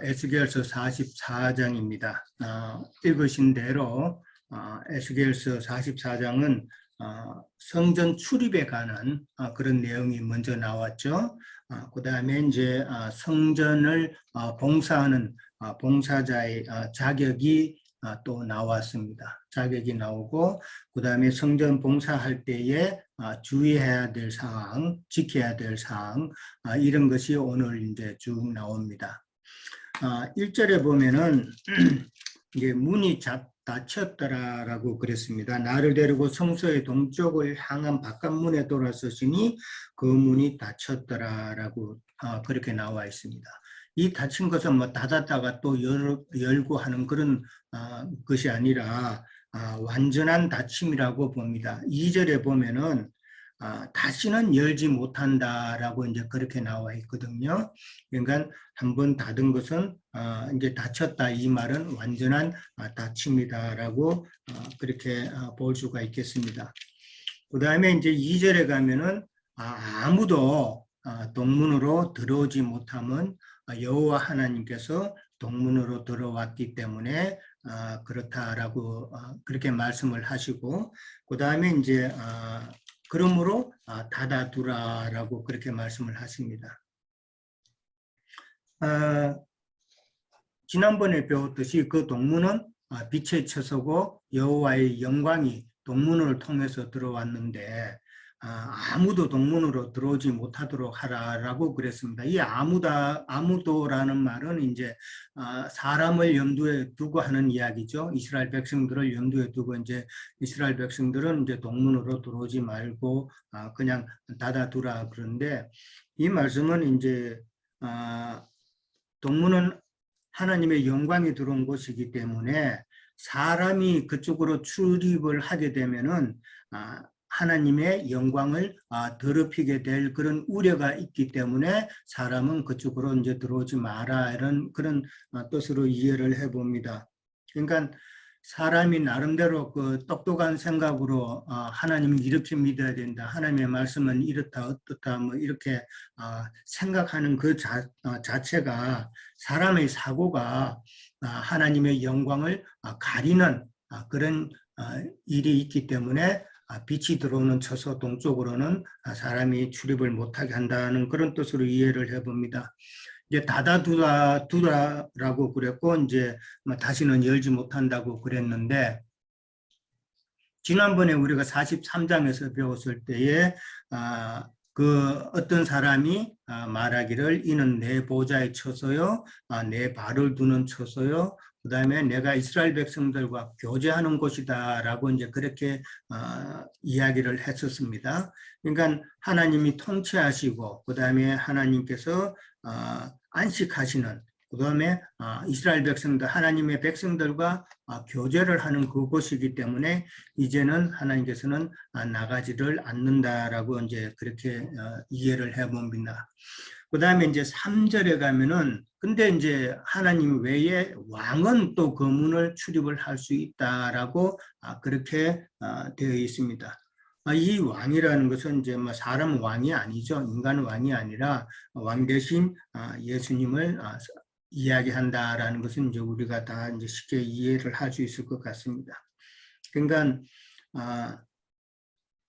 에스겔서 44장입니다. 읽으신 대로 에스겔서 44장은 성전 출입에 관한 그런 내용이 먼저 나왔죠. 그 다음에 이제 성전을 봉사하는 봉사자의 자격이 또 나왔습니다. 자격이 나오고 그 다음에 성전 봉사할 때에 주의해야 될 사항, 지켜야 될 사항 이런 것이 오늘 이제 쭉 나옵니다. 1절에 보면은 이게 문이 닫혔더라라고 그랬습니다. 나를 데리고 성소의 동쪽을 향한 바깥문에 돌아서시니 그 문이 닫혔더라라고 그렇게 나와 있습니다. 이 닫힌 것은 뭐 닫았다가 또 열고 하는 그런 것이 아니라 완전한 닫힘이라고 봅니다. 2절에 보면은 다시는 열지 못한다라고 이제 그렇게 나와 있거든요. 그러니까 한번 닫은 것은 이제 닫혔다 이 말은 완전한 닫힘이다라고 그렇게 볼 수가 있겠습니다. 그 다음에 이제 2절에 가면은 아무도 동문으로 들어오지 못함은 여호와 하나님께서 동문으로 들어왔기 때문에 그렇다라고 그렇게 말씀을 하시고 그 다음에 이제 그러므로 닫아두라라고 그렇게 말씀을 하십니다. 지난번에 배웠듯이 그 동문은 빛의 처소고 여호와의 영광이 동문을 통해서 들어왔는데 아무도 동문으로 들어오지 못하도록 하라라고 그랬습니다. 이 아무도라는 말은 이제 사람을 염두에 두고 하는 이야기죠. 이스라엘 백성들을 염두에 두고 이제 이스라엘 백성들은 이제 동문으로 들어오지 말고 그냥 닫아두라 그런데 이 말씀은 이제 동문은 하나님의 영광이 들어온 곳이기 때문에 사람이 그쪽으로 출입을 하게 되면은 하나님의 영광을 더럽히게 될 그런 우려가 있기 때문에 사람은 그쪽으로 이제 들어오지 마라 이런 그런 뜻으로 이해를 해봅니다. 그러니까 사람이 나름대로 그 똑똑한 생각으로 하나님을 이렇게 믿어야 된다. 하나님의 말씀은 이렇다 어떻다 뭐 이렇게 생각하는 그 자체가 사람의 사고가 하나님의 영광을 가리는 그런 일이 있기 때문에 빛이 들어오는 처소 동쪽으로는 사람이 출입을 못하게 한다는 그런 뜻으로 이해를 해봅니다. 이제 닫아두라라고 그랬고 이제 다시는 열지 못한다고 그랬는데 지난번에 우리가 43장에서 배웠을 때에 그 어떤 사람이 말하기를 이는 내 보좌의 처소요, 내 발을 두는 처소요, 그 다음에 내가 이스라엘 백성들과 교제하는 곳이다 라고 이제 그렇게 이야기를 했었습니다. 그러니까 하나님이 통치하시고 그 다음에 하나님께서 안식하시는 그 다음에 이스라엘 백성들, 하나님의 백성들과 교제를 하는 그곳이기 때문에 이제는 하나님께서는 나가지를 않는다라고 이제 그렇게 이해를 해봅니다. 그 다음에 이제 3절에 가면은 근데 이제 하나님 외에 왕은 또 그 문을 출입을 할 수 있다라고 그렇게 되어 있습니다. 이 왕이라는 것은 이제 뭐 사람 왕이 아니죠. 인간 왕이 아니라 왕 대신 예수님을 이야기한다라는 것은 이제 우리가 다 이제 쉽게 이해를 할 수 있을 것 같습니다. 그러니까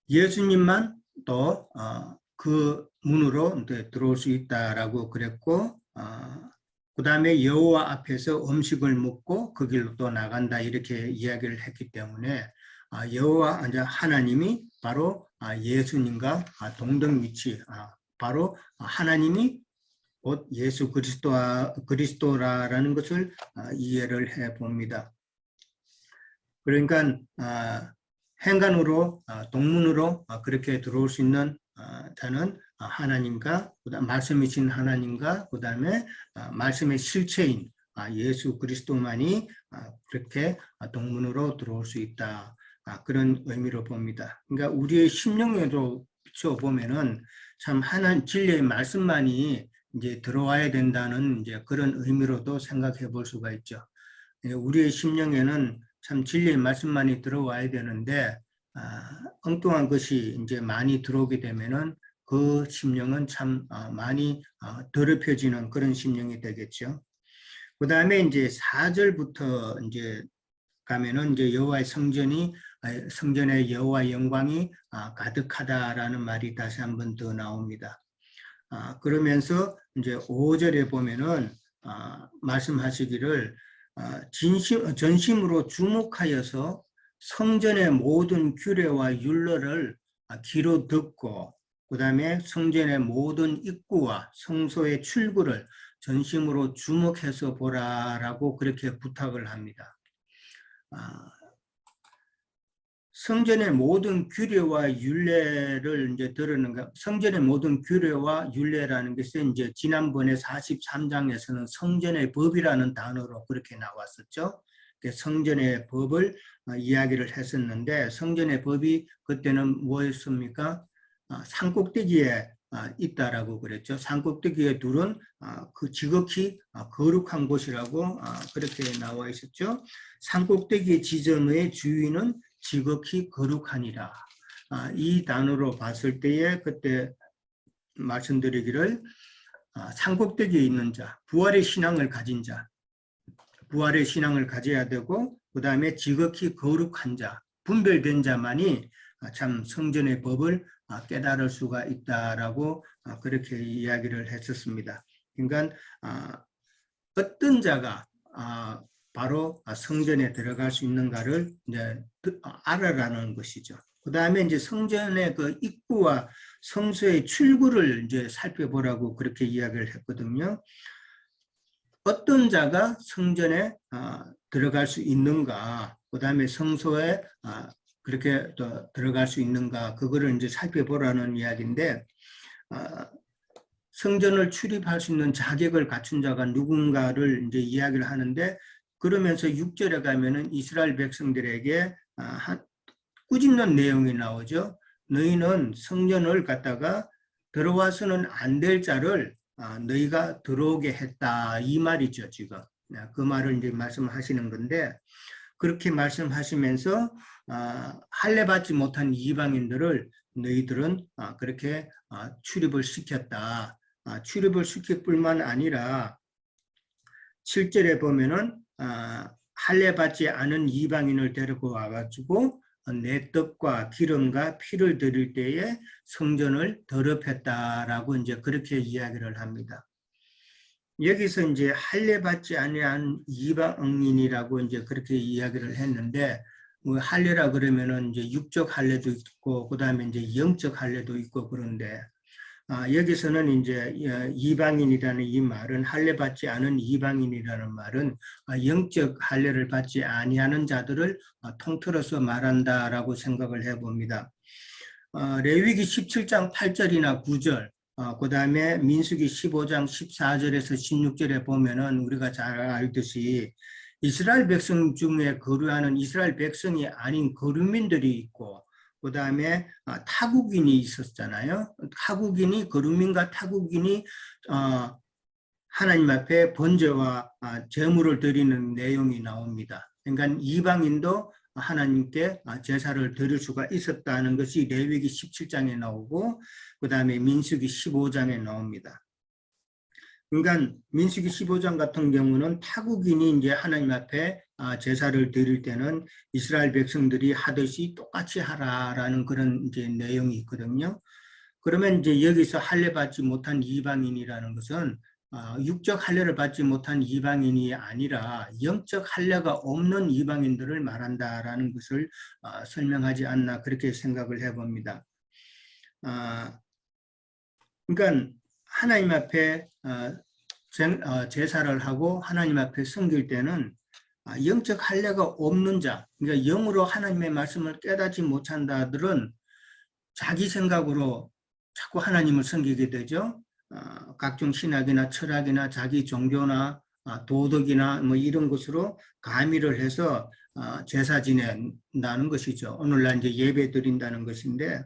예수님만 또 그 문으로 들어올 수 있다라고 그랬고 그 다음에 여호와 앞에서 음식을 먹고 그 길로 또 나간다 이렇게 이야기를 했기 때문에 여호와 하나님이 바로 예수님과 동등 위치 바로 하나님이 곧 예수 그리스도라는 것을 이해를 해봅니다. 그러니까 행간으로 동문으로 그렇게 들어올 수 있는 자는 하나님과 말씀이신 하나님과 그 다음에 말씀의 실체인 예수 그리스도만이 그렇게 동문으로 들어올 수 있다. 그런 의미로 봅니다. 그러니까 우리의 심령에도 비춰보면은 참 진리의 말씀만이 이제 들어와야 된다는 이제 그런 의미로도 생각해 볼 수가 있죠. 우리의 심령에는 참 진리의 말씀만이 들어와야 되는데 엉뚱한 것이 이제 많이 들어오게 되면은 그 심령은 참 많이 더럽혀지는 그런 심령이 되겠죠. 그 다음에 이제 4절부터 이제 가면은 이제 여호와의 성전의 여호와의 영광이 가득하다라는 말이 다시 한번 더 나옵니다. 그러면서 이제 5절에 보면은 말씀하시기를 전심으로 주목하여서 성전의 모든 규례와 율례를 귀로 듣고 그 다음에 성전의 모든 입구와 성소의 출구를 전심으로 주목해서 보라라고 그렇게 부탁을 합니다. 성전의 모든 규례와 율례를 이제 들으는가, 성전의 모든 규례와 율례라는 것은 이제 지난번에 43장에서는 성전의 법이라는 단어로 그렇게 나왔었죠. 성전의 법을 이야기를 했었는데 성전의 법이 그때는 뭐였습니까? 산꼭대기에 있다라고 그랬죠. 산꼭대기에 둘은 그 지극히 거룩한 곳이라고 그렇게 나와 있었죠. 산꼭대기 지점의 주인은 지극히 거룩하니라. 이 단어로 봤을 때에 그때 말씀드리기를 산꼭대기에 있는 자, 부활의 신앙을 가진 자, 부활의 신앙을 가져야 되고 그 다음에 지극히 거룩한 자, 분별된 자만이 참 성전의 법을 깨달을 수가 있다라고 그렇게 이야기를 했었습니다. 그러니까 어떤 자가 바로 성전에 들어갈 수 있는가를 이제 알아라는 것이죠. 그 다음에 이제 성전의 그 입구와 성소의 출구를 이제 살펴보라고 그렇게 이야기를 했거든요. 어떤 자가 성전에 들어갈 수 있는가, 그 다음에 성소에 그렇게 또 들어갈 수 있는가, 그거를 이제 살펴보라는 이야기인데, 성전을 출입할 수 있는 자격을 갖춘 자가 누군가를 이제 이야기를 하는데, 그러면서 6절에 가면은 이스라엘 백성들에게 꾸짖는 내용이 나오죠. 너희는 성전을 갖다가 들어와서는 안 될 자를 너희가 들어오게 했다, 이 말이죠. 지금 그 말을 이제 말씀하시는 건데, 그렇게 말씀하시면서 할례 받지 못한 이방인들을 너희들은 그렇게 출입을 시켰다. 출입을 시킬 뿐만 아니라 7절에 보면은 할례 받지 않은 이방인을 데리고 와가지고 내 떡과 기름과 피를 드릴 때에 성전을 더럽혔다라고 이제 그렇게 이야기를 합니다. 여기서 이제 할례 받지 아니한 이방인이라고 이제 그렇게 이야기를 했는데, 뭐 할례라 그러면은 이제 육적 할례도 있고 그다음에 이제 영적 할례도 있고 그런데 여기서는 이제 이방인이라는 이 말은, 할례 받지 않은 이방인이라는 말은 영적 할례를 받지 아니하는 자들을 통틀어서 말한다라고 생각을 해봅니다. 레위기 17장 8절이나 9절, 그 다음에 민수기 15장 14절에서 16절에 보면은 우리가 잘 알듯이 이스라엘 백성 중에 거류하는 이스라엘 백성이 아닌 거류민들이 있고, 그 다음에 타국인이 있었잖아요. 타국인이, 거류민과 타국인이 하나님 앞에 번제와 제물을 드리는 내용이 나옵니다. 그러니까 이방인도 하나님께 제사를 드릴 수가 있었다는 것이 레위기 17장에 나오고 그 다음에 민수기 15장에 나옵니다. 그러니까 민수기 15장 같은 경우는 타국인이 이제 하나님 앞에 제사를 드릴 때는 이스라엘 백성들이 하듯이 똑같이 하라라는 그런 이제 내용이 있거든요. 그러면 이제 여기서 할례 받지 못한 이방인이라는 것은 육적 할례를 받지 못한 이방인이 아니라 영적 할례가 없는 이방인들을 말한다라는 것을 설명하지 않나 그렇게 생각을 해봅니다. 그러니까 하나님 앞에 제사를 하고 하나님 앞에 섬길 때는 영적 할례가 없는 자, 그러니까 영으로 하나님의 말씀을 깨닫지 못한 자들은 자기 생각으로 자꾸 하나님을 섬기게 되죠. 각종 신학이나 철학이나 자기 종교나 도덕이나 뭐 이런 것으로 가미를 해서 제사 지낸다는 것이죠. 오늘날 이제 예배 드린다는 것인데,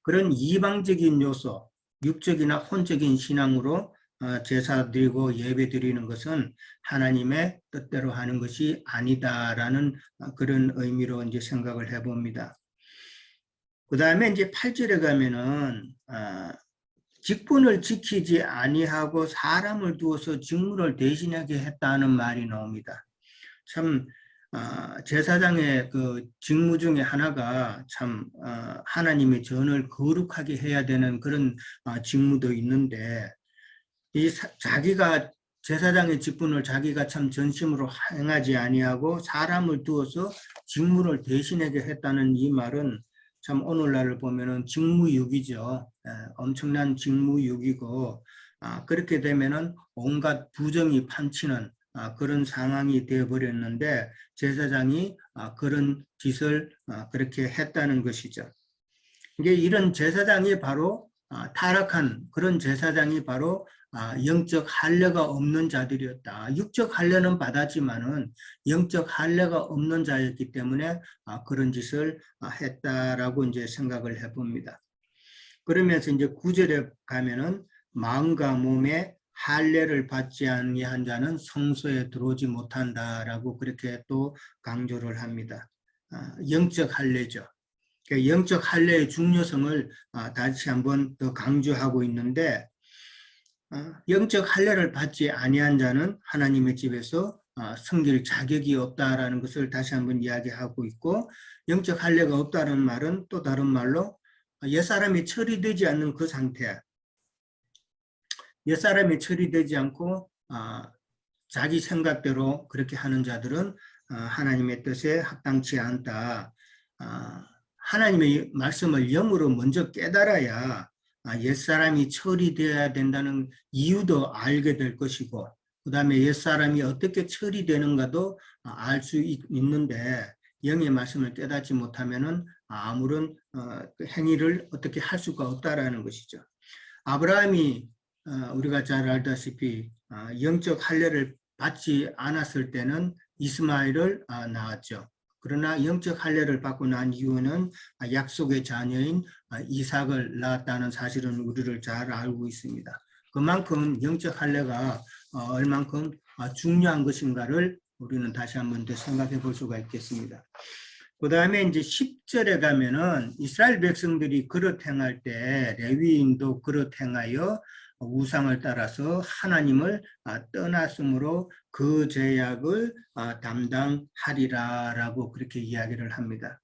그런 이방적인 요소, 육적이나 혼적인 신앙으로 제사 드리고 예배 드리는 것은 하나님의 뜻대로 하는 것이 아니다라는 그런 의미로 이제 생각을 해봅니다. 그 다음에 이제 8절에 가면은 직분을 지키지 아니하고 사람을 두어서 직무를 대신하게 했다는 말이 나옵니다. 참 제사장의 그 직무 중에 하나가 참 하나님의 전을 거룩하게 해야 되는 그런 직무도 있는데 자기가 제사장의 직분을 자기가 참 전심으로 행하지 아니하고 사람을 두어서 직무를 대신하게 했다는 이 말은 참 오늘날을 보면은 직무유기죠. 엄청난 직무유기고 그렇게 되면은 온갖 부정이 판치는 그런 상황이 되어버렸는데 제사장이 그런 짓을 그렇게 했다는 것이죠. 이게 이런 제사장이 바로 타락한 그런 제사장이 바로 영적 할례가 없는 자들이었다. 육적 할례는 받았지만은 영적 할례가 없는 자였기 때문에 그런 짓을 했다라고 이제 생각을 해봅니다. 그러면서 이제 9절에 가면은 마음과 몸에 할례를 받지 아니한 자는 성소에 들어오지 못한다라고 그렇게 또 강조를 합니다. 영적 할례죠. 영적 할례의 중요성을 다시 한번 더 강조하고 있는데 영적 할례를 받지 아니한 자는 하나님의 집에서 섬길 자격이 없다라는 것을 다시 한번 이야기하고 있고 영적 할례가 없다는 말은 또 다른 말로 옛사람이 처리되지 않는 그 상태 옛사람이 처리되지 않고 자기 생각대로 그렇게 하는 자들은 하나님의 뜻에 합당치 않다. 하나님의 말씀을 영으로 먼저 깨달아야 옛사람이 처리되어야 된다는 이유도 알게 될 것이고 그 다음에 옛사람이 어떻게 처리되는가도 알 수 있는데 영의 말씀을 깨닫지 못하면 아무런 행위를 어떻게 할 수가 없다라는 것이죠. 아브라함이 우리가 잘 알다시피 영적 할례를 받지 않았을 때는 이스마엘을 낳았죠. 그러나 영적 할례를 받고 난 이후는 약속의 자녀인 이삭을 낳았다는 사실은 우리를 잘 알고 있습니다. 그만큼 영적 할례가 얼만큼 중요한 것인가를 우리는 다시 한번 더 생각해 볼 수가 있겠습니다. 그 다음에 이제 10절에 가면은 이스라엘 백성들이 그릇 행할 때 레위인도 그릇 행하여 우상을 따라서 하나님을 떠났으므로 그 죄악을 담당하리라라고 그렇게 이야기를 합니다.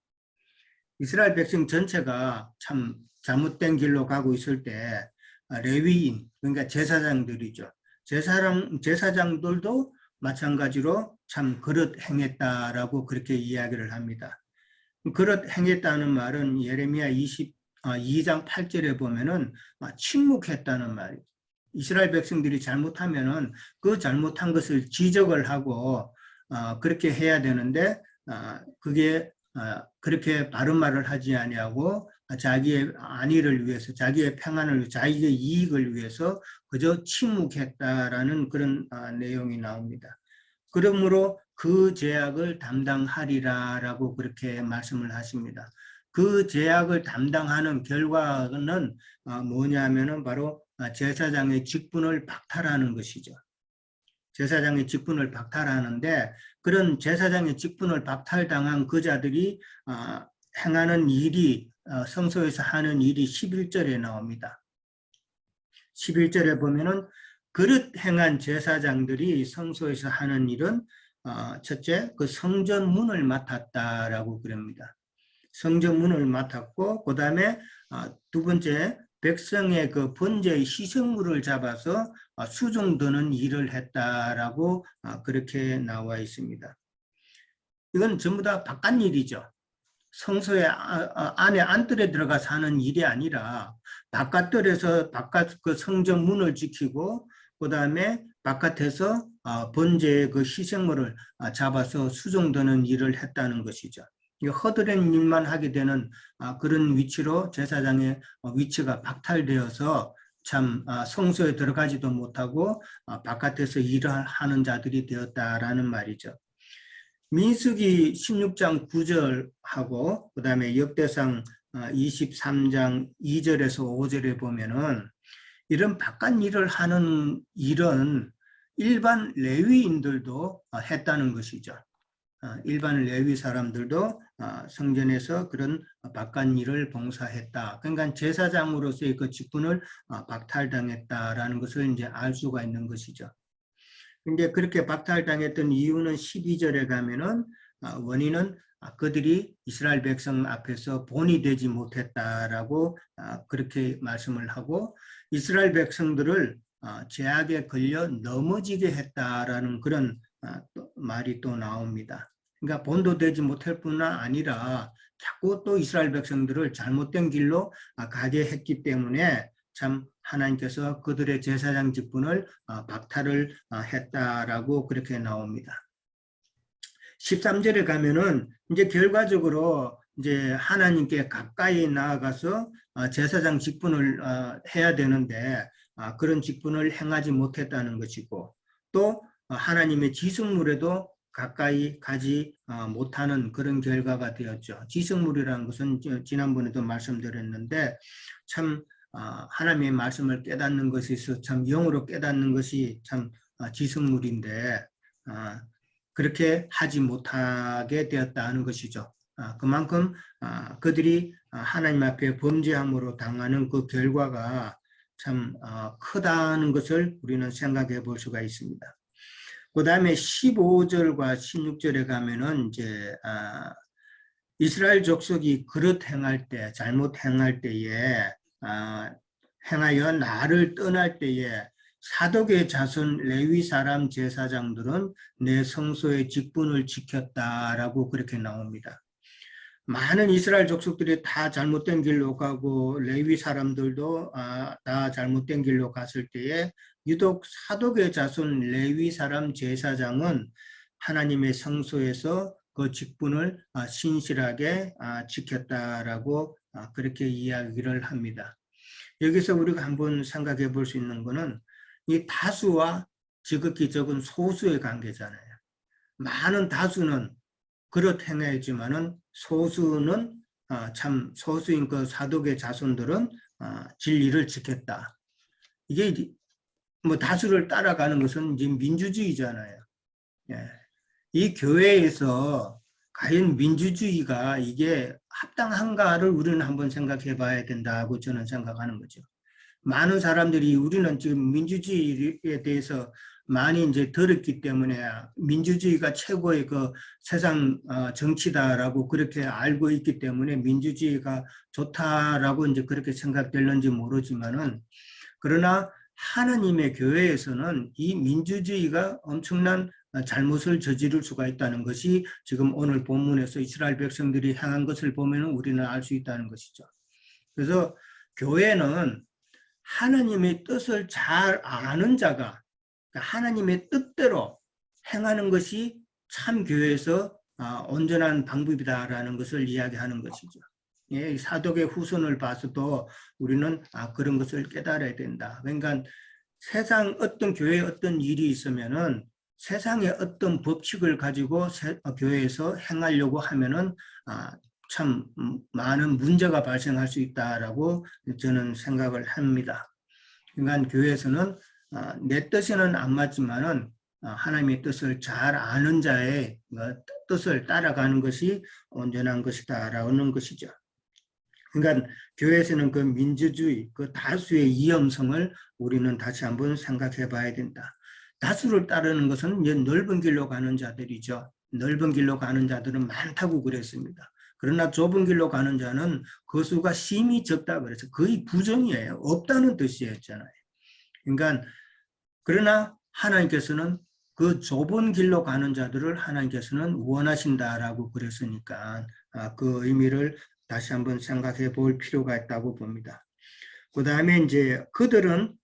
이스라엘 백성 전체가 참 잘못된 길로 가고 있을 때 레위인 그러니까 제사장들이죠. 제사장들도 마찬가지로 참 그릇 행했다라고 그렇게 이야기를 합니다. 그릇 행했다는 말은 예레미야 2장 8절에 보면은 침묵했다는 말이에요. 이스라엘 백성들이 잘못하면은 그 잘못한 것을 지적을 하고 그렇게 해야 되는데 그게 그렇게 바른 말을 하지 아니하고 자기의 안위를 위해서 자기의 평안을 위해서 자기의 이익을 위해서 그저 침묵했다라는 그런 내용이 나옵니다. 그러므로 그 죄악을 담당하리라라고 그렇게 말씀을 하십니다. 그 죄악을 담당하는 결과는 뭐냐면은 바로 제사장의 직분을 박탈하는 것이죠. 제사장의 직분을 박탈하는데 그런 제사장의 직분을 박탈당한 그 자들이 행하는 일이 성소에서 하는 일이 11절에 나옵니다. 11절에 보면은 그릇 행한 제사장들이 성소에서 하는 일은 첫째 그 성전 문을 맡았다라고 그럽니다. 성전 문을 맡았고 그 다음에 두 번째 백성의 그 번제의 희생물을 잡아서 수종드는 일을 했다라고 그렇게 나와 있습니다. 이건 전부 다 바깥 일이죠. 성소의 안에 안뜰에 들어가서 하는 일이 아니라 바깥뜰에서 바깥 그 성전 문을 지키고 그 다음에 바깥에서 번제의 그 희생물을 잡아서 수종드는 일을 했다는 것이죠. 허드렛 일만 하게 되는 그런 위치로 제사장의 위치가 박탈되어서 참 성소에 들어가지도 못하고 바깥에서 일을 하는 자들이 되었다라는 말이죠. 민수기 16장 9절하고 그 다음에 역대상 23장 2절에서 5절에 보면은 이런 바깥 일을 하는 일은 일반 레위인들도 했다는 것이죠. 일반 레위 사람들도 성전에서 그런 바깥 일을 봉사했다. 그러니까 제사장으로서의 그 직분을 박탈당했다라는 것을 이제 알 수가 있는 것이죠. 근데 그렇게 박탈당했던 이유는 12절에 가면은 원인은 그들이 이스라엘 백성 앞에서 본이 되지 못했다라고 그렇게 말씀을 하고 이스라엘 백성들을 죄악에 걸려 넘어지게 했다라는 그런 말이 또 나옵니다. 그러니까 본도 되지 못할 뿐 아니라 자꾸 또 이스라엘 백성들을 잘못된 길로 가게 했기 때문에 참 하나님께서 그들의 제사장 직분을 박탈을 했다라고 그렇게 나옵니다. 13절에 가면은 이제 결과적으로 이제 하나님께 가까이 나아가서 제사장 직분을 해야 되는데 그런 직분을 행하지 못했다는 것이고 또 하나님의 지성물에도 가까이 가지 못하는 그런 결과가 되었죠. 지성물이라는 것은 지난번에도 말씀드렸는데 참 하나님의 말씀을 깨닫는 것에 있어서 참 영으로 깨닫는 것이 참 지성물인데 그렇게 하지 못하게 되었다는 것이죠. 그만큼 그들이 하나님 앞에 범죄함으로 당하는 그 결과가 참 크다는 것을 우리는 생각해 볼 수가 있습니다. 그 다음에 15절과 16절에 가면은 이제 이스라엘 족속이 그릇 행할 때, 잘못 행할 때에 행하여 나를 떠날 때에 사독의 자손 레위 사람 제사장들은 내 성소의 직분을 지켰다라고 그렇게 나옵니다. 많은 이스라엘 족속들이 다 잘못된 길로 가고 레위 사람들도 다 잘못된 길로 갔을 때에 유독 사독의 자손 레위 사람 제사장은 하나님의 성소에서 그 직분을 신실하게 지켰다라고 그렇게 이야기를 합니다. 여기서 우리가 한번 생각해 볼 수 있는 것은 이 다수와 지극히 적은 소수의 관계잖아요. 많은 다수는 그렇 행하지만은 소수는 참 소수인 그 사독의 자손들은 진리를 지켰다. 이게 뭐 다수를 따라가는 것은 이제 민주주의잖아요. 예. 이 교회에서 과연 민주주의가 이게 합당한가를 우리는 한번 생각해 봐야 된다고 저는 생각하는 거죠. 많은 사람들이 우리는 지금 민주주의에 대해서 많이 이제 들었기 때문에 민주주의가 최고의 그 세상 정치다라고 그렇게 알고 있기 때문에 민주주의가 좋다라고 이제 그렇게 생각될는지 모르지만은 그러나 하나님의 교회에서는 이 민주주의가 엄청난 잘못을 저지를 수가 있다는 것이 지금 오늘 본문에서 이스라엘 백성들이 행한 것을 보면 우리는 알 수 있다는 것이죠. 그래서 교회는 하나님의 뜻을 잘 아는 자가 하나님의 뜻대로 행하는 것이 참 교회에서 온전한 방법이다라는 것을 이야기하는 것이죠. 예, 사독의 후손을 봐서도 우리는 그런 것을 깨달아야 된다. 그러니까 세상 어떤 교회에 어떤 일이 있으면은 세상의 어떤 법칙을 가지고 교회에서 행하려고 하면은 참 많은 문제가 발생할 수 있다라고 저는 생각을 합니다. 그러니까 교회에서는 내 뜻에는 안 맞지만은 하나님의 뜻을 잘 아는 자의 뜻을 따라가는 것이 온전한 것이다라는 것이죠. 그러니까 교회에서는 그 민주주의, 그 다수의 위험성을 우리는 다시 한번 생각해 봐야 된다. 다수를 따르는 것은 이제 넓은 길로 가는 자들이죠. 넓은 길로 가는 자들은 많다고 그랬습니다. 그러나 좁은 길로 가는 자는 그 수가 심히 적다 그래서 거의 부정이에요. 없다는 뜻이었잖아요. 그러니까 그러나 하나님께서는 그 좁은 길로 가는 자들을 하나님께서는 원하신다라고 그랬으니까 그 의미를 다시 한번 생각해 볼 필요가 있다고 봅니다. 그 다음에 이제 그들은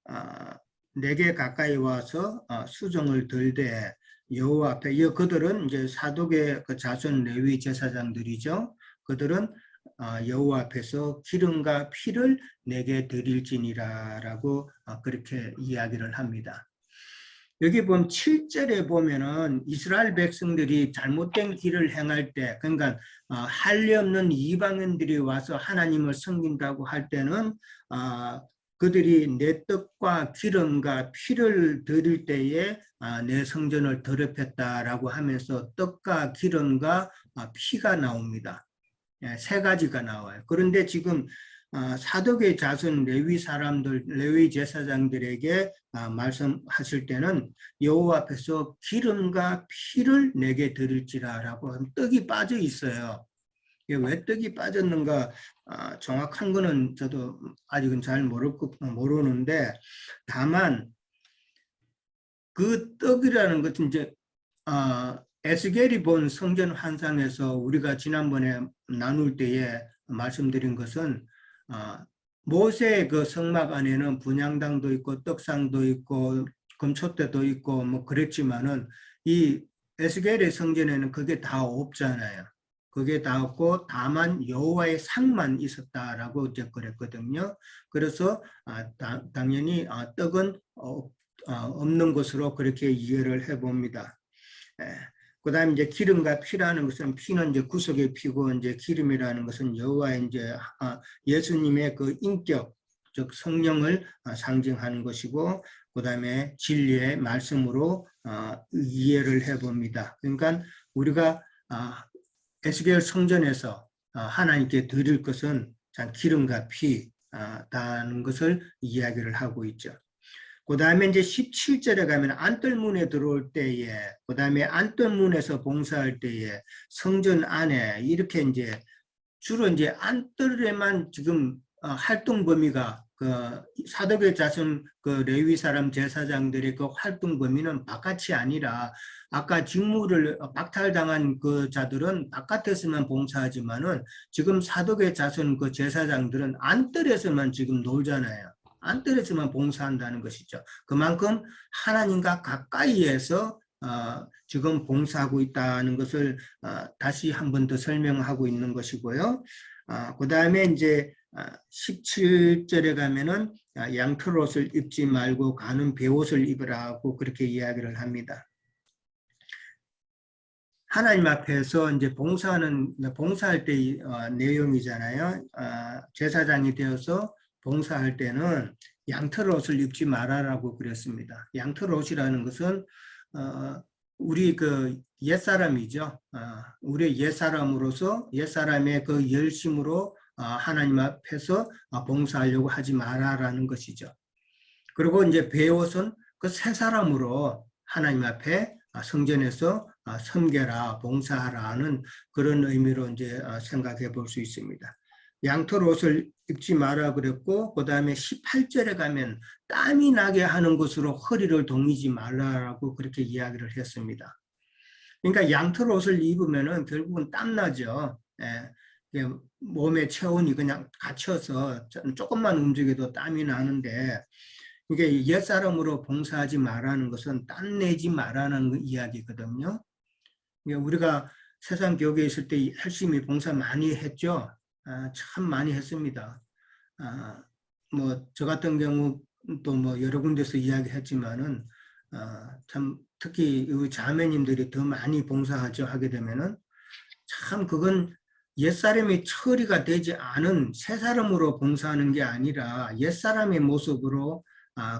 내게 가까이 와서 수종을 들되 여호와 앞에 그들은 이제 사독의 그 자손 레위 제사장들이죠. 그들은 여호와 앞에서 기름과 피를 내게 드릴지니라라고 그렇게 이야기를 합니다. 여기 보면 7절에 보면은 이스라엘 백성들이 잘못된 길을 행할 때, 그러니까 할례 없는 이방인들이 와서 하나님을 섬긴다고 할 때는 그들이 내 떡과 기름과 피를 드릴 때에 내 성전을 더럽혔다라고 하면서 떡과 기름과 피가 나옵니다. 세 가지가 나와요. 그런데 지금 사독의 자손 레위 사람들, 레위 제사장들에게 말씀하실 때는 여호와 앞에서 기름과 피를 내게 드릴지라라고 떡이 빠져 있어요. 왜 떡이 빠졌는가 정확한 거는 저도 아직은 잘 모르는데, 다만 그 떡이라는 것은 이제 에스겔이 본 성전 환상에서 우리가 지난번에 나눌 때에 말씀드린 것은 모세의 그 성막 안에는 분향당도 있고 떡상도 있고 금촛대도 있고 뭐 그랬지만은 이 에스겔의 성전에는 그게 다 없잖아요. 그게 다 없고 다만 여호와의 상만 있었다라고 이제 그랬거든요. 그래서 당연히 떡은 없는 것으로 그렇게 이해를 해봅니다. 그 다음에 이제 기름과 피라는 것은 피는 이제 구속의 피고 이제 기름이라는 것은 여호와의 이제 예수님의 그 인격, 즉 성령을 상징하는 것이고, 그 다음에 진리의 말씀으로 이해를 해봅니다. 그러니까 우리가 에스겔 성전에서 하나님께 드릴 것은 기름과 피다는 것을 이야기를 하고 있죠. 그 다음에 이제 17절에 가면 안뜰문에 들어올 때에, 그 다음에 안뜰문에서 봉사할 때에 성전 안에 이렇게 이제 주로 이제 안뜰에만 지금 활동 범위가 그 사독의 자손 그 레위 사람 제사장들의 그 활동 범위는 바깥이 아니라 아까 직무를 박탈당한 그 자들은 바깥에서만 봉사하지만은 지금 사독의 자손 그 제사장들은 안뜰에서만 지금 놀잖아요. 안뜰에서만 봉사한다는 것이죠. 그만큼 하나님과 가까이에서 지금 봉사하고 있다는 것을 다시 한 번 더 설명하고 있는 것이고요. 그 다음에 이제 17절에 가면은 양털 옷을 입지 말고 가는 베옷을 입으라고 그렇게 이야기를 합니다. 하나님 앞에서 이제 봉사할 때 내용이잖아요. 제사장이 되어서 봉사할 때는 양털 옷을 입지 말아라고 그랬습니다. 양털 옷이라는 것은 우리 그 옛사람이죠. 우리 옛사람으로서 옛사람의 그 열심으로 하나님 앞에서 봉사하려고 하지 마라라는 것이죠. 그리고 이제 베옷은 그 새 사람으로 하나님 앞에 성전에서 섬겨라, 봉사하라는 그런 의미로 이제 생각해 볼 수 있습니다. 양털 옷을 입지 마라 그랬고, 그 다음에 18절에 가면 땀이 나게 하는 것으로 허리를 동이지 말라라고 그렇게 이야기를 했습니다. 그러니까 양털 옷을 입으면은 결국은 땀 나죠. 몸의 체온이 그냥 갇혀서 조금만 움직여도 땀이 나는데, 이게 옛사람으로 봉사하지 말라는 것은 땀 내지 말라는 이야기거든요. 우리가 세상 교회에 있을 때 열심히 봉사 많이 했죠. 참 많이 했습니다. 뭐 저 같은 경우도 뭐 여러 군데서 이야기했지만은 참 특히 자매님들이 더 많이 봉사하죠. 하게 되면은 참 그건 옛사람이 처리가 되지 않은 새사람으로 봉사하는 게 아니라 옛사람의 모습으로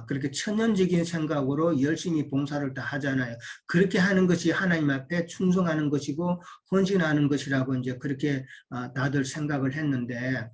그렇게 천연적인 생각으로 열심히 봉사를 다 하잖아요. 그렇게 하는 것이 하나님 앞에 충성하는 것이고 헌신하는 것이라고 이제 그렇게 다들 생각을 했는데,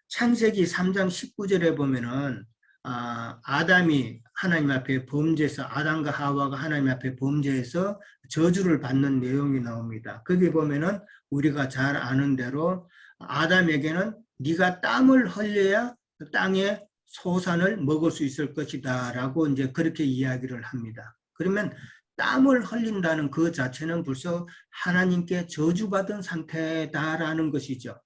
창세기 3장 19절에 보면은 아담이 하나님 앞에 범죄해서, 아담과 하와가 하나님 앞에 범죄해서 저주를 받는 내용이 나옵니다. 거기 보면은 우리가 잘 아는 대로 아담에게는 네가 땀을 흘려야 땅에 소산을 먹을 수 있을 것이다 라고 이제 그렇게 이야기를 합니다. 그러면 땀을 흘린다는 그 자체는 벌써 하나님께 저주받은 상태다라는 것이죠.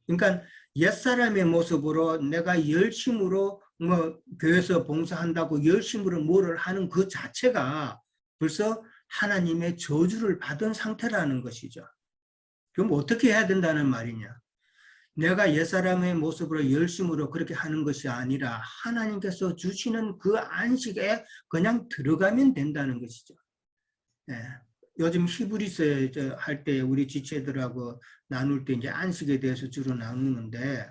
그러니까 옛사람의 모습으로 내가 열심으로 뭐 교회에서 봉사한다고 열심으로 뭐를 하는 그 자체가 벌써 하나님의 저주를 받은 상태라는 것이죠. 그럼 어떻게 해야 된다는 말이냐? 내가 옛사람의 모습으로 열심으로 그렇게 하는 것이 아니라 하나님께서 주시는 그 안식에 그냥 들어가면 된다는 것이죠. 예. 요즘 히브리서 할 때 우리 지체들하고 나눌 때 이제 안식에 대해서 주로 나누는데,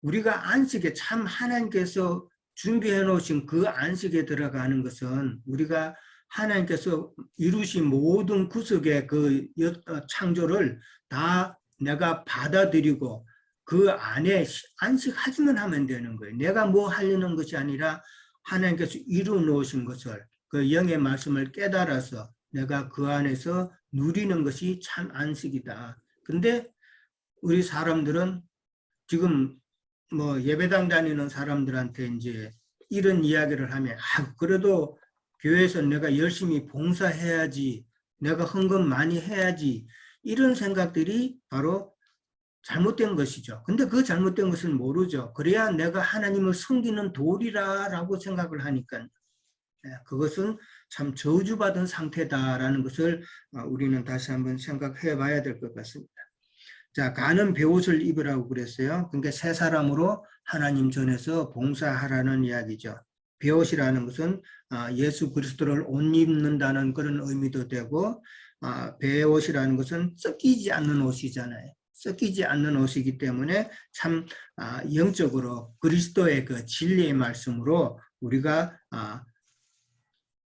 우리가 안식에 참 하나님께서 준비해 놓으신 그 안식에 들어가는 것은 우리가 하나님께서 이루신 모든 구속의 그 창조를 다 내가 받아들이고 그 안에 안식하기만 하면 되는 거예요. 내가 뭐 하려는 것이 아니라 하나님께서 이루 놓으신 것을 그 영의 말씀을 깨달아서 내가 그 안에서 누리는 것이 참 안식이다. 근데 우리 사람들은 지금 뭐 예배당 다니는 사람들한테 이제 이런 이야기를 하면 그래도 교회에서 내가 열심히 봉사해야지, 내가 헌금 많이 해야지, 이런 생각들이 바로 잘못된 것이죠. 근데 그 잘못된 것은 모르죠. 그래야 내가 하나님을 섬기는 도리라라고 생각을 하니까 그것은 참 저주받은 상태다라는 것을 우리는 다시 한번 생각해 봐야 될 것 같습니다. 자, 가는 베옷을 입으라고 그랬어요. 그러니까 새 사람으로 하나님 전에서 봉사하라는 이야기죠. 베옷이라는 것은 예수 그리스도를 옷 입는다는 그런 의미도 되고, 베옷이라는 것은 썩이지 않는 옷이잖아요. 썩이지 않는 옷이기 때문에 참 영적으로 그리스도의 그 진리의 말씀으로 우리가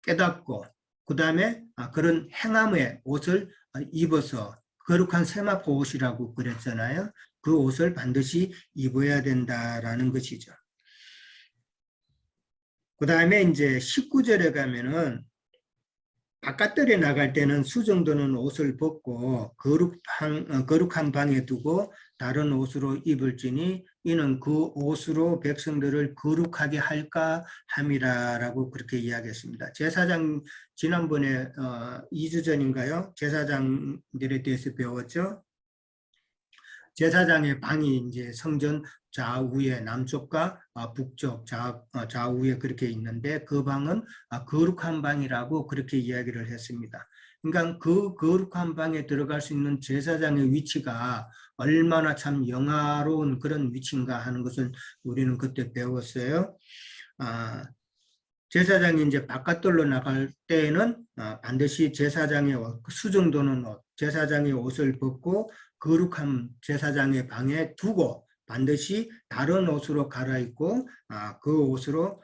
깨닫고, 그 다음에 그런 행함의 옷을 입어서 거룩한 세마포 옷이라고 그랬잖아요. 그 옷을 반드시 입어야 된다라는 것이죠. 그 다음에 이제 19절에 가면은 바깥들에 나갈 때는 수정도는 옷을 벗고 거룩한 방에 두고 다른 옷으로 입을지니 이는 그 옷으로 백성들을 거룩하게 할까 함이라라고 그렇게 이야기했습니다. 제사장 지난번에 2주 전인가요? 제사장들에 대해서 배웠죠. 제사장의 방이 이제 성전 좌우에 남쪽과 북쪽 좌우에 그렇게 있는데 그 방은 거룩한 방이라고 그렇게 이야기를 했습니다. 그러니까 그 거룩한 방에 들어갈 수 있는 제사장의 위치가 얼마나 참 영화로운 그런 위치인가 하는 것을 우리는 그때 배웠어요. 제사장이 이제 바깥돌로 나갈 때에는 반드시 제사장의 수정도는 옷, 제사장의 옷을 벗고 거룩한 제사장의 방에 두고 반드시 다른 옷으로 갈아입고 그 옷으로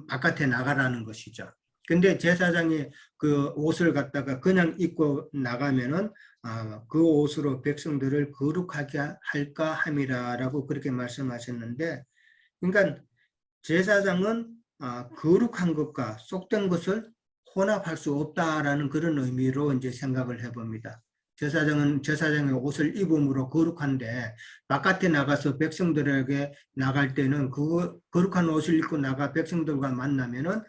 바깥에 나가라는 것이죠. 근데 제사장이 그 옷을 갖다가 그냥 입고 나가면은 그 옷으로 백성들을 거룩하게 할까 함이라라고 그렇게 말씀하셨는데, 그러니까 제사장은 거룩한 것과 속된 것을 혼합할 수 없다라는 그런 의미로 이제 생각을 해봅니다. 제사장은 제사장의 옷을 입음으로 거룩한데 바깥에 나가서 백성들에게 나갈 때는 그 거룩한 옷을 입고 나가 백성들과 만나면은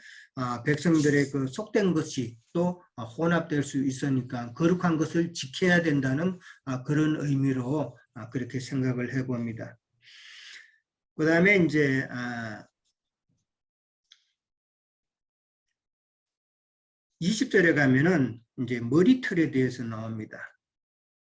백성들의 그 속된 것이 또 혼합될 수 있으니까 거룩한 것을 지켜야 된다는 그런 의미로 그렇게 생각을 해봅니다. 그 다음에 이제 20절에 가면은 이제 머리털에 대해서 나옵니다.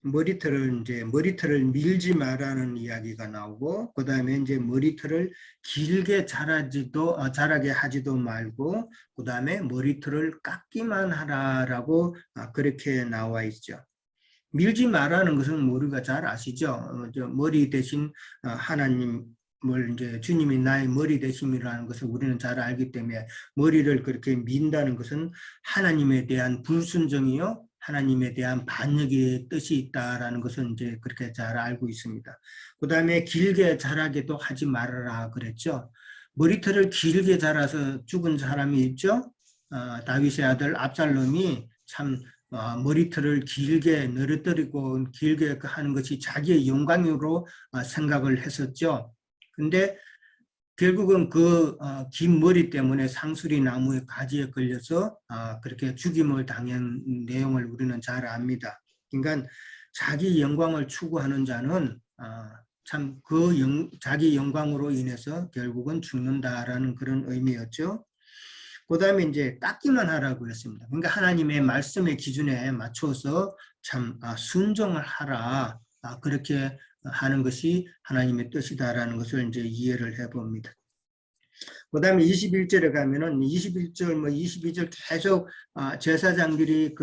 머리털을 밀지 말라는 이야기가 나오고, 그 다음에 이제 머리털을 길게 자라게 하지도 말고, 그 다음에 머리털을 깎기만 하라라고 그렇게 나와 있죠. 밀지 말라는 것은 우리가 잘 아시죠? 머리 대신 하나님을 이제 주님이 나의 머리 대심이라는 것을 우리는 잘 알기 때문에 머리를 그렇게 민다는 것은 하나님에 대한 불순종이요, 하나님에 대한 반역의 뜻이 있다라는 것은 이제 그렇게 잘 알고 있습니다. 그 다음에 길게 자라게도 하지 말아라 그랬죠. 머리털을 길게 자라서 죽은 사람이 있죠. 다윗의 아들 압살롬이 참 머리털을 길게 늘어뜨리고 길게 하는 것이 자기의 영광으로 생각을 했었죠. 근데 결국은 그 긴 머리 때문에 상수리 나무의 가지에 걸려서 그렇게 죽임을 당한 내용을 우리는 잘 압니다. 그러니까 자기 영광을 추구하는 자는 참 자기 영광으로 인해서 결국은 죽는다라는 그런 의미였죠. 그 다음에 이제 깎기만 하라고 했습니다. 그러니까 하나님의 말씀의 기준에 맞춰서 참 순종을 하라, 그렇게 하는 것이 하나님의 뜻이다라는 것을 이제 이해를 해봅니다. 그 다음에 21절에 가면은 21절, 22절 계속 제사장들이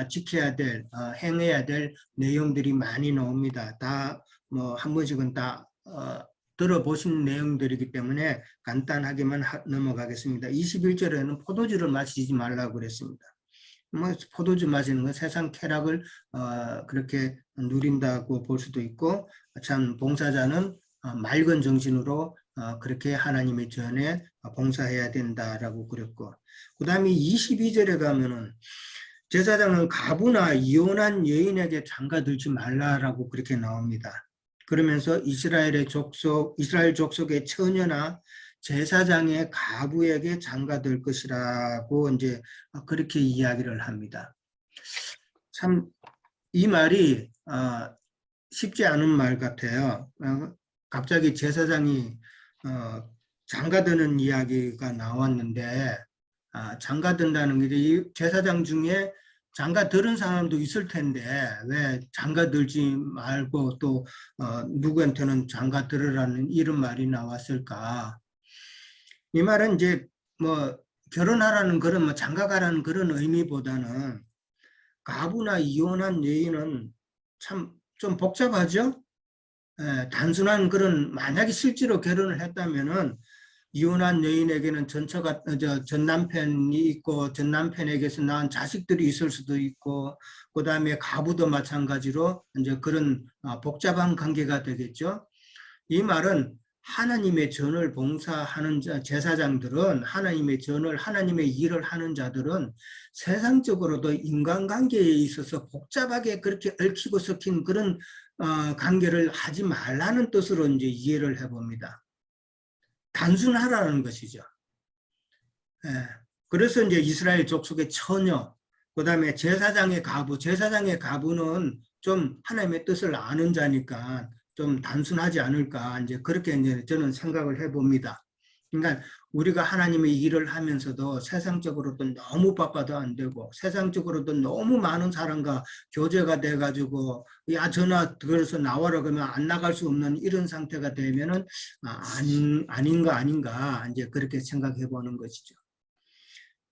지켜야 될, 행해야 될 내용들이 많이 나옵니다. 다 한 번씩은 다 들어보신 내용들이기 때문에 간단하게만 넘어가겠습니다. 21절에는 포도주를 마시지 말라고 그랬습니다. 뭐 포도주 마시는 건 세상 쾌락을 그렇게 누린다고 볼 수도 있고, 참 봉사자는 맑은 정신으로 그렇게 하나님의 전에 봉사해야 된다라고 그랬고, 그 다음에 22절에 가면은 제사장은 과부나 이혼한 여인에게 장가들지 말라라고 그렇게 나옵니다. 그러면서 이스라엘 족속의 처녀나 제사장의 과부에게 장가들 것이라고 이제 그렇게 이야기를 합니다. 참 이 말이 쉽지 않은 말 같아요. 갑자기 제사장이 장가드는 이야기가 나왔는데, 장가든다는 게 이 제사장 중에 장가들은 사람도 있을 텐데 왜 장가들지 말고 또 누구한테는 장가들으라는 이런 말이 나왔을까? 이 말은 이제 뭐 결혼하라는 그런 뭐 장가가라는 그런 의미보다는, 과부나 이혼한 여인은 참 좀 복잡하죠? 단순한 그런, 만약에 실제로 결혼을 했다면은 이혼한 여인에게는 전 남편이 있고 전 남편에게서 낳은 자식들이 있을 수도 있고, 그 다음에 과부도 마찬가지로 이제 그런 복잡한 관계가 되겠죠. 이 말은 하나님의 전을 봉사하는 제사장들은, 하나님의 전을, 하나님의 일을 하는 자들은 세상적으로도 인간관계에 있어서 복잡하게 그렇게 얽히고 섞인 그런 관계를 하지 말라는 뜻으로 이제 이해를 해봅니다. 단순하라는 것이죠. 그래서 이제 이스라엘 족속의 처녀, 그 다음에 제사장의 과부는 좀 하나님의 뜻을 아는 자니까 좀 단순하지 않을까, 이제 그렇게 이제 저는 생각을 해봅니다. 그러니까 우리가 하나님의 일을 하면서도 세상적으로도 너무 바빠도 안 되고, 세상적으로도 너무 많은 사람과 교제가 돼가지고 야 전화 그래서 나와라 그러면 안 나갈 수 없는 이런 상태가 되면은 아닌가 이제 그렇게 생각해 보는 것이죠.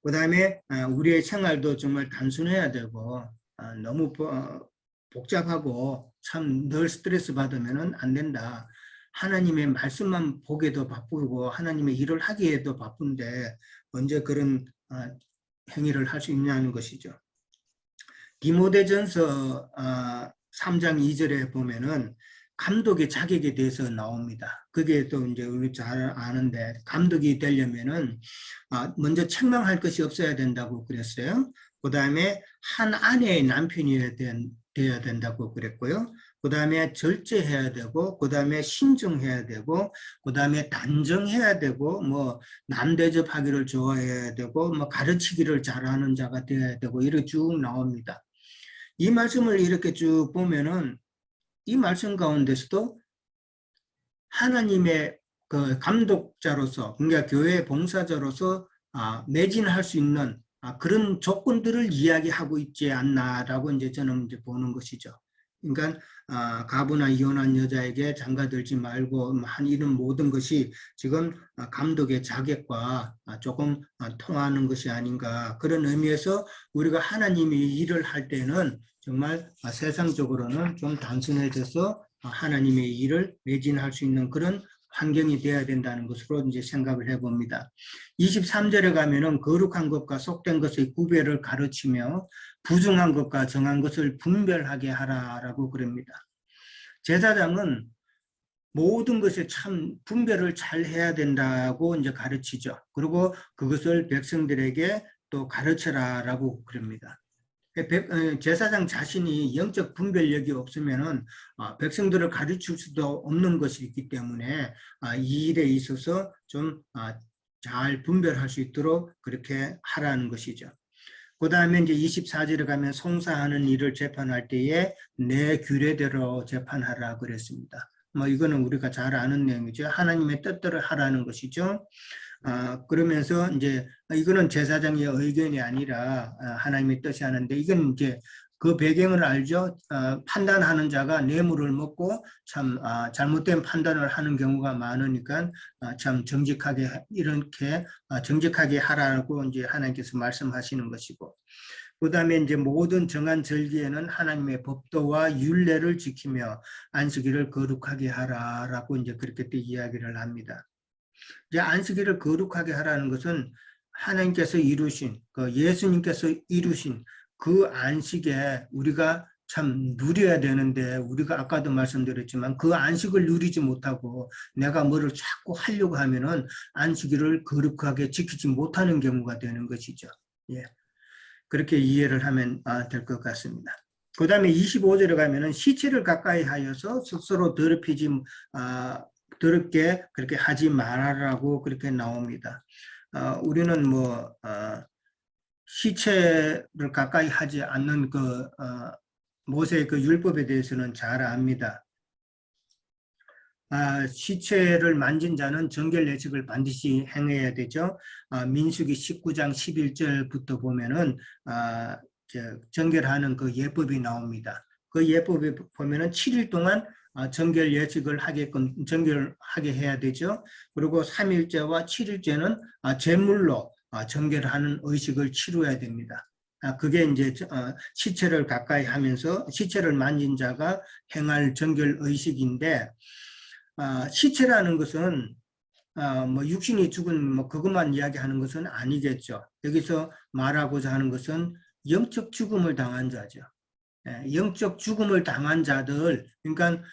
그 다음에 우리의 생활도 정말 단순해야 되고, 너무 복잡하고 참 늘 스트레스 받으면 안 된다. 하나님의 말씀만 보기에도 바쁘고 하나님의 일을 하기에도 바쁜데 언제 그런 행위를 할 수 있냐는 것이죠. 디모데전서 3장 2절에 보면은 감독의 자격에 대해서 나옵니다. 그게 또 이제 우리 잘 아는데, 감독이 되려면은 먼저 책망할 것이 없어야 된다고 그랬어요. 그 다음에 한 아내의 남편이어야 되어야 된다고 그랬고요. 그 다음에 절제해야 되고, 그 다음에 신중해야 되고, 그 다음에 단정해야 되고, 뭐 남 대접하기를 좋아해야 되고, 뭐 가르치기를 잘하는 자가 되어야 되고, 이렇게 쭉 나옵니다. 이 말씀을 이렇게 쭉 보면은 이 말씀 가운데서도 하나님의 그 감독자로서, 그러니까 교회 봉사자로서 매진할 수 있는 그런 조건들을 이야기하고 있지 않나라고 이제 저는 이제 보는 것이죠. 그러니까 과부나 이혼한 여자에게 장가들지 말고 한 이런 모든 것이 지금 감독의 자격과 조금 통하는 것이 아닌가, 그런 의미에서 우리가 하나님이 일을 할 때는 정말 세상적으로는 좀 단순해져서 하나님의 일을 매진할 수 있는 그런 환경이 되어야 된다는 것으로 이제 생각을 해봅니다. 23절에 가면은 거룩한 것과 속된 것의 구별을 가르치며 부정한 것과 정한 것을 분별하게 하라라고 그럽니다. 제사장은 모든 것에 참 분별을 잘 해야 된다고 이제 가르치죠. 그리고 그것을 백성들에게 또 가르쳐라라고 그럽니다. 제사장 자신이 영적 분별력이 없으면은 백성들을 가르칠 수도 없는 것이 있기 때문에 이 일에 있어서 좀 잘 분별할 수 있도록 그렇게 하라는 것이죠. 그 다음에 이제 24절에 가면 송사하는 일을 재판할 때에 내 규례대로 재판하라 그랬습니다. 뭐 이거는 우리가 잘 아는 내용이죠. 하나님의 뜻대로 하라는 것이죠. 그러면서 이제 이거는 제사장의 의견이 아니라 하나님의 뜻이 하는데, 이건 이제 그 배경을 알죠. 판단하는 자가 뇌물을 먹고 참 잘못된 판단을 하는 경우가 많으니까 참 정직하게 이렇게 정직하게 하라고 이제 하나님께서 말씀하시는 것이고, 그다음에 이제 모든 정한 절기에는 하나님의 법도와 율례를 지키며 안식일을 거룩하게 하라라고 이제 그렇게 또 이야기를 합니다. 이제 안식일을 거룩하게 하라는 것은 하나님께서 이루신, 그 예수님께서 이루신 그 안식에 우리가 참 누려야 되는데, 우리가 아까도 말씀드렸지만 그 안식을 누리지 못하고 내가 뭐를 자꾸 하려고 하면은 안식일을 거룩하게 지키지 못하는 경우가 되는 것이죠. 예. 그렇게 이해를 하면 될 것 같습니다. 그 다음에 25절에 가면은 시체를 가까이 하여서 스스로 더럽게 그렇게 하지 말아라고 그렇게 나옵니다. 우리는 뭐 시체를 가까이 하지 않는 모세의 그 율법에 대해서는 잘 압니다. 시체를 만진 자는 정결 예식을 반드시 행해야 되죠. 민수기 19장 11절부터 보면은 정결하는 그 예법이 나옵니다. 그 예법에 보면은 7일 동안 정결 예식을 하게끔 정결하게 해야 되죠. 그리고 3일째와 7일째는 제물로 정결하는 의식을 치루어야 됩니다. 그게 이제 시체를 가까이 하면서 시체를 만진 자가 행할 정결 의식인데, 시체라는 것은 뭐 육신이 죽은 뭐 그것만 이야기하는 것은 아니겠죠. 여기서 말하고자 하는 것은 영적 죽음을 당한 자죠. 영적 죽음을 당한 자들, 그러니까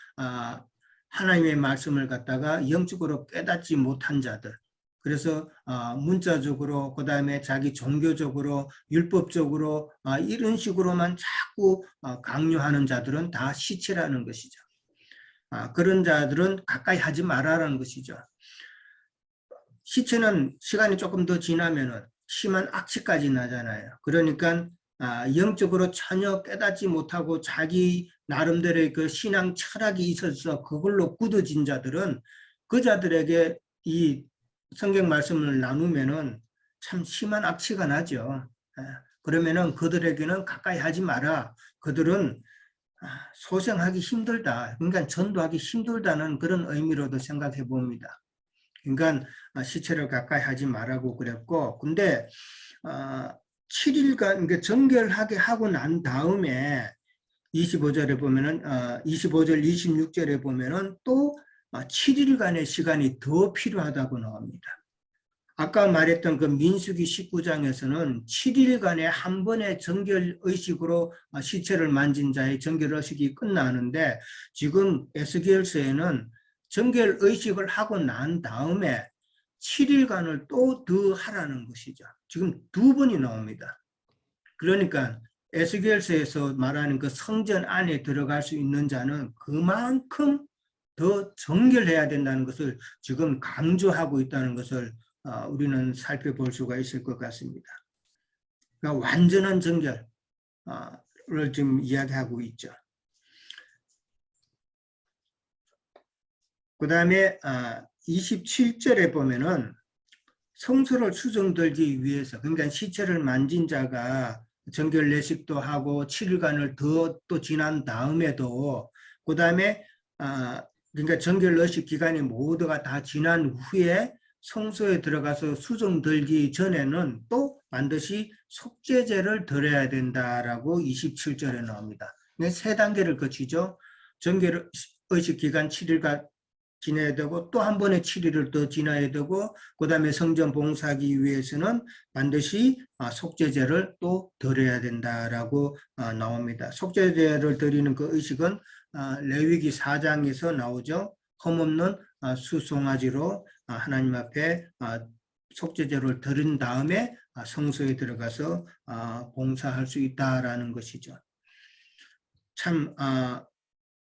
하나님의 말씀을 갖다가 영적으로 깨닫지 못한 자들. 그래서 문자적으로, 그 다음에 자기 종교적으로, 율법적으로 이런 식으로만 자꾸 강요하는 자들은 다 시체라는 것이죠. 그런 자들은 가까이 하지 말아라는 것이죠. 시체는 시간이 조금 더 지나면은 심한 악취까지 나잖아요. 그러니까 영적으로 전혀 깨닫지 못하고 자기 나름대로의 그 신앙 철학이 있어서 그걸로 굳어진 자들은 그 자들에게 이 성경 말씀을 나누면은 참 심한 악취가 나죠. 그러면은 그들에게는 가까이 하지 마라. 그들은 소생하기 힘들다. 그러니까 전도하기 힘들다는 그런 의미로도 생각해 봅니다. 그러니까 시체를 가까이 하지 말라고 그랬고, 근데 7일간 그러니까 정결하게 하고 난 다음에 25절에 보면은 25절 26절에 보면은 또 7일간의 시간이 더 필요하다고 나옵니다. 아까 말했던 그 민수기 19장에서는 7일간의 한 번의 정결의식으로 시체를 만진 자의 정결의식이 끝나는데, 지금 에스겔서에는 정결의식을 하고 난 다음에 7일간을 또 더 하라는 것이죠. 지금 두 번이 나옵니다. 그러니까 에스겔서에서 말하는 그 성전 안에 들어갈 수 있는 자는 그만큼 더 정결해야 된다는 것을 지금 강조하고 있다는 것을 우리는 살펴볼 수가 있을 것 같습니다. 그러니까 완전한 정결을 지금 이야기하고 있죠. 그 다음에 27절에 보면은 성소를 수정들기 위해서, 그러니까 시체를 만진 자가 정결 예식도 하고 7일간을 더 또 지난 다음에도, 그 다음에 그러니까 정결 예식 기간이 모두가 다 지난 후에 성소에 들어가서 수정 들기 전에는 또 반드시 속죄제를 드려야 된다라고 27절에 나옵니다. 세 단계를 거치죠. 정결 의식 기간 7일간 지내야 되고 또 한 번에 7일을 더 지나야 되고, 그 다음에 성전 봉사하기 위해서는 반드시 속죄제를 또 드려야 된다라고 나옵니다. 속죄제를 드리는 그 의식은 레위기 4장에서 나오죠. 흠없는 수송아지로 하나님 앞에 속죄제를 드린 다음에 성소에 들어가서 봉사할 수 있다라는 것이죠. 참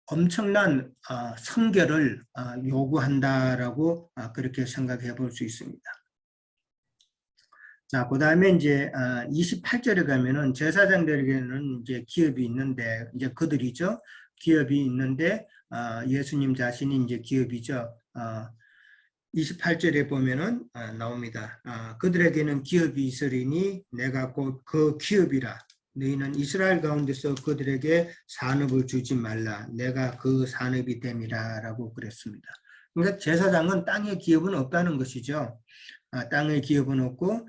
엄청난 성결을 요구한다라고 그렇게 생각해 볼 수 있습니다. 자, 그 다음에 이제 28절에 가면은 제사장들에게는 이제 기업이 있는데, 이제 그들이죠. 기업이 있는데 예수님 자신이 이제 기업이죠. 28절에 보면은 나옵니다. 그들에게는 기업이 있으리니 내가 곧 그 기업이라. 너희는 이스라엘 가운데서 그들에게 산업을 주지 말라. 내가 그 산업이 됨이라 라고 그랬습니다. 그러니까 제사장은 땅의 기업은 없다는 것이죠. 땅의 기업은 없고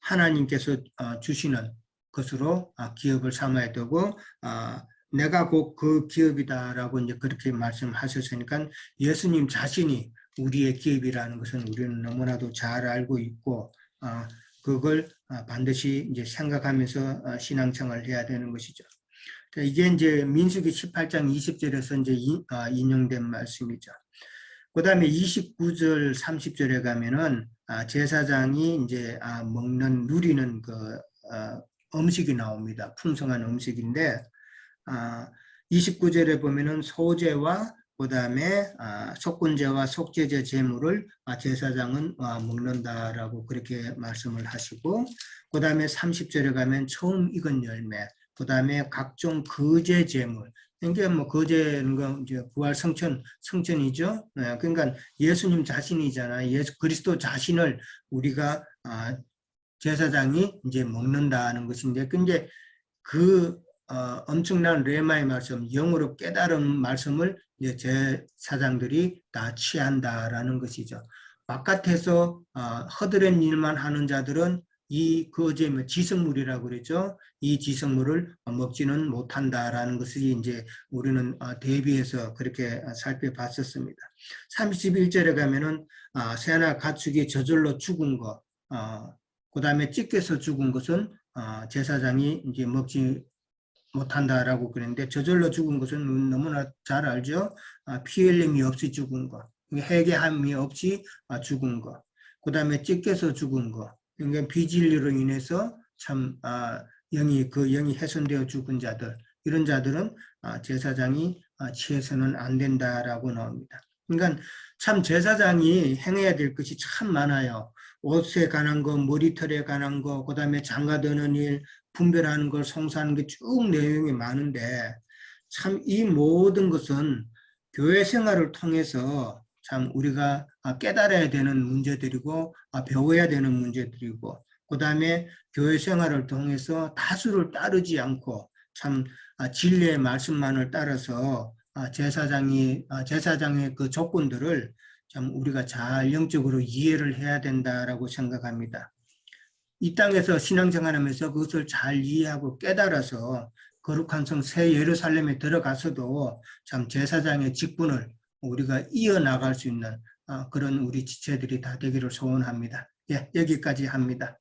하나님께서 주시는 것으로 기업을 삼아야 되고 내가 곧 그 기업이다라고 이제 그렇게 말씀하셨으니까 예수님 자신이 우리의 기업이라는 것은 우리는 너무나도 잘 알고 있고 그걸 반드시 이제 생각하면서 신앙생활을 해야 되는 것이죠. 이게 이제 민수기 18장 20절에서 이제 인용된 말씀이죠. 그 다음에 29절, 30절에 가면은 제사장이 이제 누리는 그 음식이 나옵니다. 풍성한 음식인데 29절에 보면은 소제와 그 다음에 속건제와 속죄제 제물을 제사장은 먹는다라고 그렇게 말씀을 하시고, 그 다음에 30절에 가면 처음 익은 열매, 그 다음에 각종 거제 제물. 그러니까 뭐 거제는 거 이제 부활 성천이죠. 그러니까 예수님 자신이잖아요. 예수 그리스도 자신을 우리가 제사장이 이제 먹는다는 것인데, 근데 그 엄청난 레마의 말씀, 영으로 깨달은 말씀을 이제 제사장들이 다 취한다라는 것이죠. 바깥에서 허드렛 일만 하는 자들은 이 거제물, 지성물이라고 그랬죠. 이 지성물을 먹지는 못한다라는 것을 이제 우리는 대비해서 그렇게 살펴봤었습니다. 31절에 가면은 새나 가축이 저절로 죽은 것, 그 다음에 찢겨서 죽은 것은 제사장이 이제 먹지 못한다라고 그랬는데, 저절로 죽은 것은 너무나 잘 알죠. 피 흘림이 없이 죽은 것, 회개함이 없이 죽은 것, 그 다음에 찢겨서 죽은 것, 그러니까 비진리로 인해서 참 영이 훼손되어 죽은 자들, 이런 자들은 제사장이 취해서는 안 된다라고 나옵니다. 그러니까 참 제사장이 행해야 될 것이 참 많아요. 옷에 관한 거, 머리털에 관한 거, 그 다음에 장가드는 일, 분별하는 걸, 송사하는 게 쭉 내용이 많은데, 참 이 모든 것은 교회 생활을 통해서 참 우리가 깨달아야 되는 문제들이고 배워야 되는 문제들이고, 그 다음에 교회 생활을 통해서 다수를 따르지 않고 참 진리의 말씀만을 따라서 제사장의 그 조건들을 참 우리가 잘 영적으로 이해를 해야 된다라고 생각합니다. 이 땅에서 신앙생활하면서 그것을 잘 이해하고 깨달아서 거룩한 성 새 예루살렘에 들어가서도 참 제사장의 직분을 우리가 이어나갈 수 있는 그런 우리 지체들이 다 되기를 소원합니다. 예, 여기까지 합니다.